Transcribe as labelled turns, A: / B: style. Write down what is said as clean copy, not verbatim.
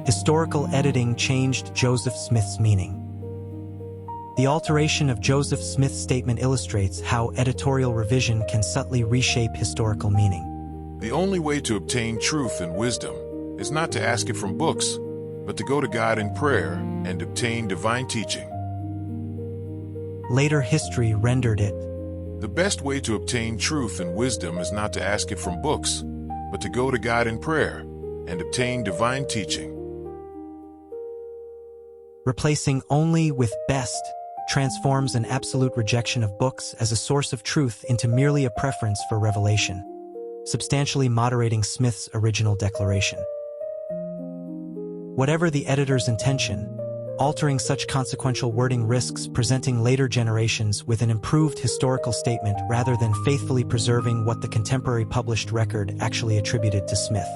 A: Historical editing changed Joseph Smith's meaning. The alteration of Joseph Smith's statement illustrates how editorial revision can subtly reshape historical meaning.
B: The only way to obtain truth and wisdom is not to ask it from books, but to go to God in prayer and obtain divine teaching.
A: Later history rendered it.
B: The best way to obtain truth and wisdom is not to ask it from books, but to go to God in prayer and obtain divine teaching.
A: Replacing only with best transforms an absolute rejection of books as a source of truth into merely a preference for revelation, substantially moderating Smith's original declaration. Whatever the editor's intention, altering such consequential wording risks presenting later generations with an improved historical statement rather than faithfully preserving what the contemporary published record actually attributed to Smith.